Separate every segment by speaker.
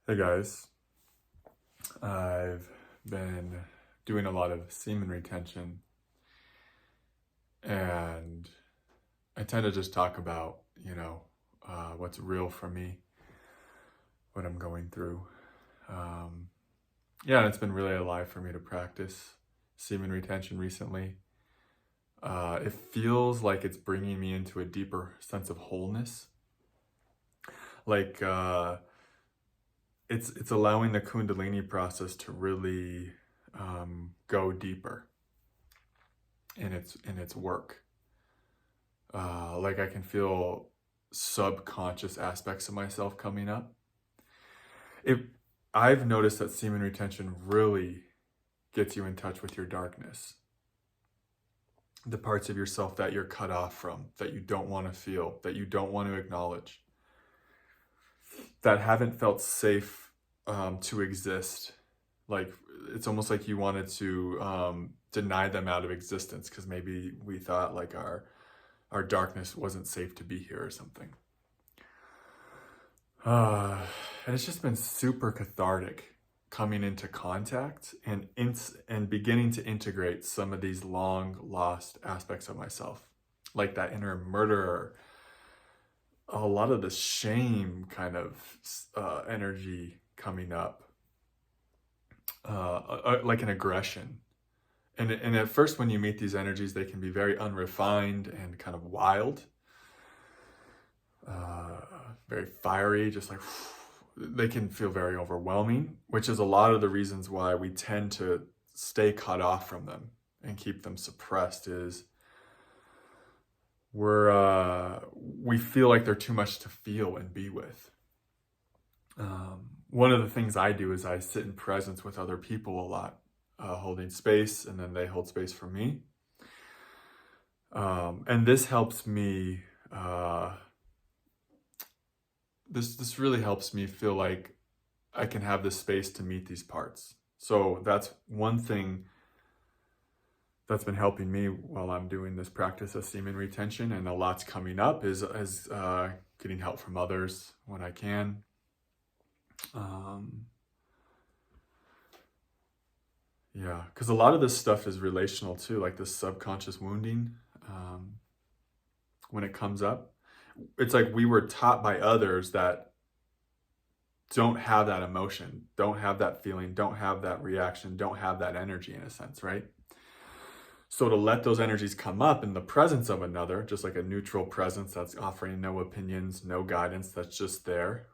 Speaker 1: Hey guys, I've been doing a lot of semen retention, and I tend to just talk about, what's real for me, what I'm going through. Um, and it's been really alive for me to practice semen retention recently. It feels like it's bringing me into a deeper sense of wholeness. Like it's allowing the kundalini process to really go deeper in its work. Like I can feel subconscious aspects of myself coming up. It, I've noticed that semen retention really gets you in touch with your darkness, the parts of yourself that you're cut off from, that you don't want to feel, that you don't want to acknowledge, that haven't felt safe to exist. Like it's almost like you wanted to deny them out of existence because maybe we thought like our darkness wasn't safe to be here or something. Uh, and it's just been super cathartic coming into contact and beginning to integrate some of these long lost aspects of myself, like that inner murderer, a lot of the shame kind of energy coming up, like an aggression. And at first, when you meet these energies, they can be very unrefined and kind of wild, very fiery, just like they can feel very overwhelming, which is a lot of the reasons why we tend to stay cut off from them and keep them suppressed. Is we feel like they're too much to feel and be with. One of the things I do is I sit in presence with other people a lot, holding space, and then they hold space for me. And this helps me. This really helps me feel like I can have this space to meet these parts. So that's one thing that's been helping me while I'm doing this practice of semen retention, and a lot's coming up is getting help from others when I can. Because a lot of this stuff is relational too, like this subconscious wounding. When it comes up, it's like we were taught by others that don't have that emotion, don't have that feeling, don't have that reaction, don't have that energy in a sense, right? So to let those energies come up in the presence of another, just like a neutral presence that's offering no opinions, no guidance, that's just there,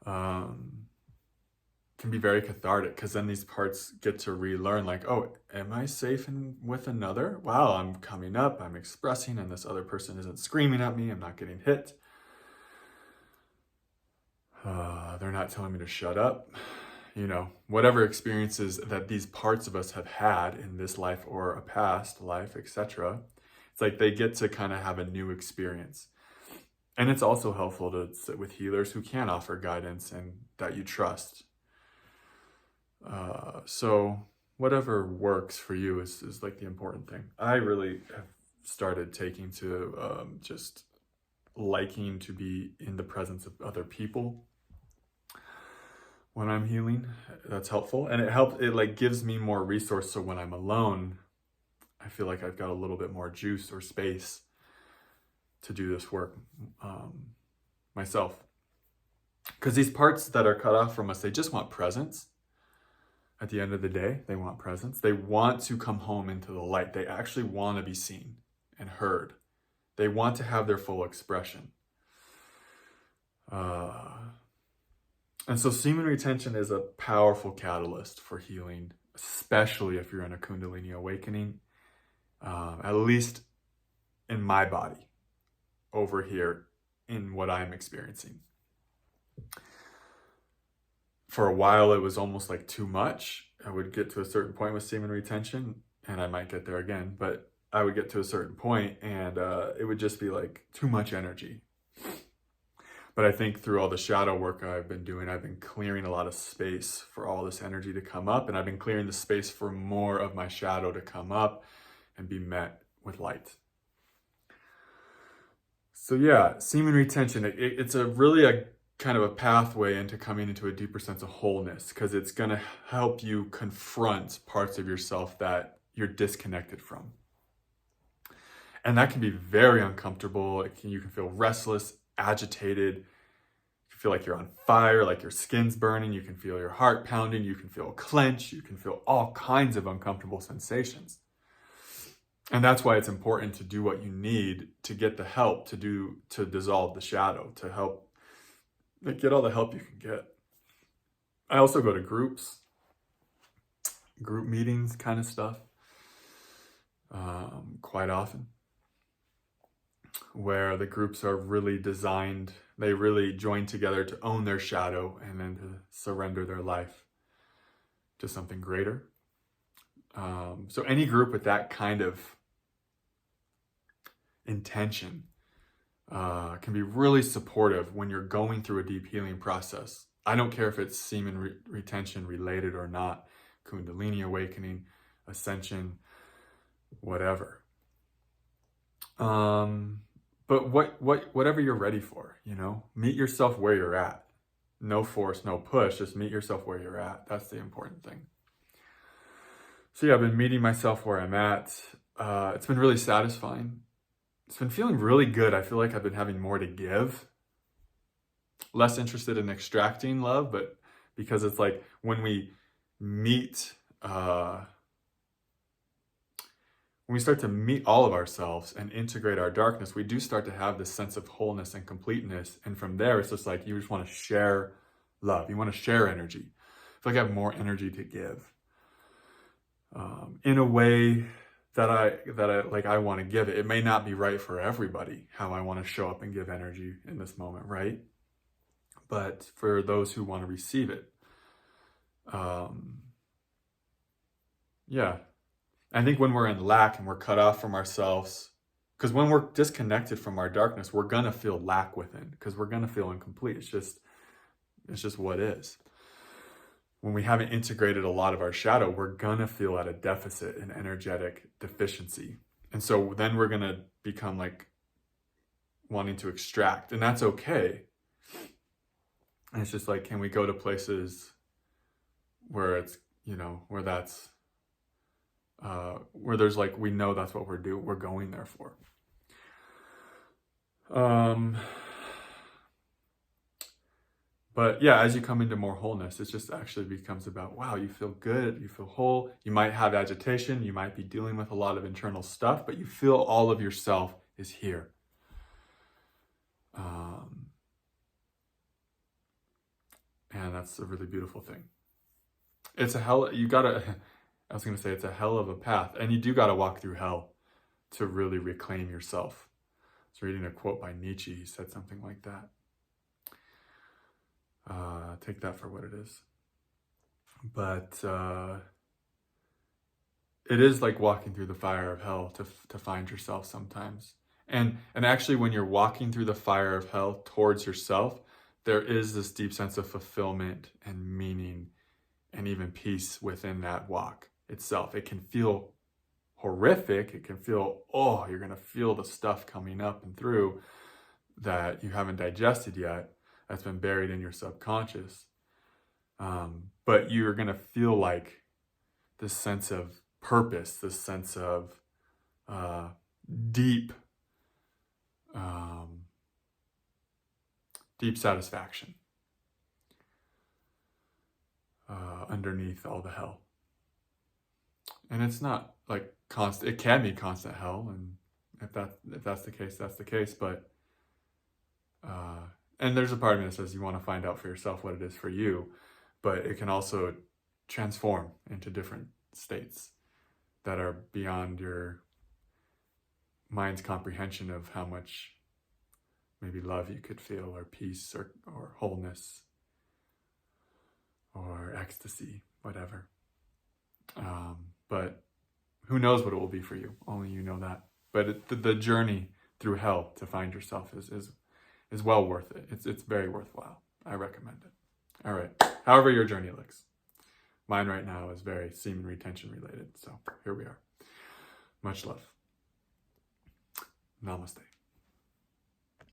Speaker 1: can be very cathartic, because then these parts get to relearn like, oh, am I safe with another? Wow, I'm coming up, I'm expressing, and this other person isn't screaming at me, I'm not getting hit. They're not telling me to shut up. Whatever experiences that these parts of us have had in this life or a past life, etc. It's like they get to kind of have a new experience. And it's also helpful to sit with healers who can offer guidance and that you trust. So whatever works for you is like the important thing. I really have started taking to just liking to be in the presence of other people when I'm healing. That's helpful, and it like gives me more resource, so when I'm alone I feel like I've got a little bit more juice or space to do this work myself, because these parts that are cut off from us, they just want presence. At the end of the day, they want presence. They want to come home into the light. They actually want to be seen and heard. They want to have their full expression. And so semen retention is a powerful catalyst for healing, especially if you're in a kundalini awakening, at least in my body over here in what I'm experiencing. For a while, it was almost like too much. I would get to a certain point with semen retention, and I might get there again, but I would get to a certain point and it would just be like too much energy. But I think through all the shadow work I've been doing, I've been clearing a lot of space for all this energy to come up, and I've been clearing the space for more of my shadow to come up and be met with light. So yeah, semen retention, it's a really kind of a pathway into coming into a deeper sense of wholeness, because it's going to help you confront parts of yourself that you're disconnected from. And that can be very uncomfortable. You can feel restless, agitated. You can feel like you're on fire, like your skin's burning. You can feel your heart pounding. You can feel clench. You can feel all kinds of uncomfortable sensations. And that's why it's important to do what you need to get the help to dissolve the shadow, to help get all the help you can get. I also go to group meetings kind of stuff, quite often, where the groups are really designed, they really join together to own their shadow and then to surrender their life to something greater. So any group with that kind of intention can be really supportive when you're going through a deep healing process. I don't care if it's semen retention related or not, kundalini awakening, ascension, whatever. But whatever you're ready for, meet yourself where you're at. No force, no push, just meet yourself where you're at. That's the important thing. So yeah, I've been meeting myself where I'm at. It's been really satisfying. It's been feeling really good. I feel like I've been having more to give. Less interested in extracting love, but because it's like when we meet, when we start to meet all of ourselves and integrate our darkness, we do start to have this sense of wholeness and completeness. And from there, it's just like you just want to share love. You want to share energy. I feel like I have more energy to give in a way that I want to give it. It may not be right for everybody how I want to show up and give energy in this moment, right? But for those who want to receive it, yeah. I think when we're in lack and we're cut off from ourselves, because when we're disconnected from our darkness, we're gonna feel lack within, because we're gonna feel incomplete. It's just what is. When we haven't integrated a lot of our shadow, we're gonna feel at a deficit, an energetic deficiency. And so then we're gonna become like wanting to extract, and that's okay. And it's just like, can we go to places where it's, where that's, where there's like, we know that's what we're going there for. But yeah, as you come into more wholeness, it just actually becomes about, wow, you feel good, you feel whole. You might have agitation, you might be dealing with a lot of internal stuff, but you feel all of yourself is here. And that's a really beautiful thing. It's a hell, I was going to say it's a hell of a path, and you do got to walk through hell to really reclaim yourself. I was reading a quote by Nietzsche. He said something like that. Take that for what it is. But it is like walking through the fire of hell to find yourself sometimes. And actually, when you're walking through the fire of hell towards yourself, there is this deep sense of fulfillment and meaning and even peace within that walk itself. It can feel horrific. It can feel, you're going to feel the stuff coming up and through that you haven't digested yet, that's been buried in your subconscious. But you're going to feel like this sense of purpose, this sense of deep satisfaction underneath all the hell. And it's not like constant. It can be constant hell, and if that's the case, that's the case. But and there's a part of me that says you want to find out for yourself what it is for you, but it can also transform into different states that are beyond your mind's comprehension of how much maybe love you could feel, or peace, or wholeness, or ecstasy, whatever. But who knows what it will be for you? Only you know that. But the journey through hell to find yourself is well worth it. It's very worthwhile. I recommend it. All right. However your journey looks. Mine right now is very semen retention related. So here we are. Much love. Namaste.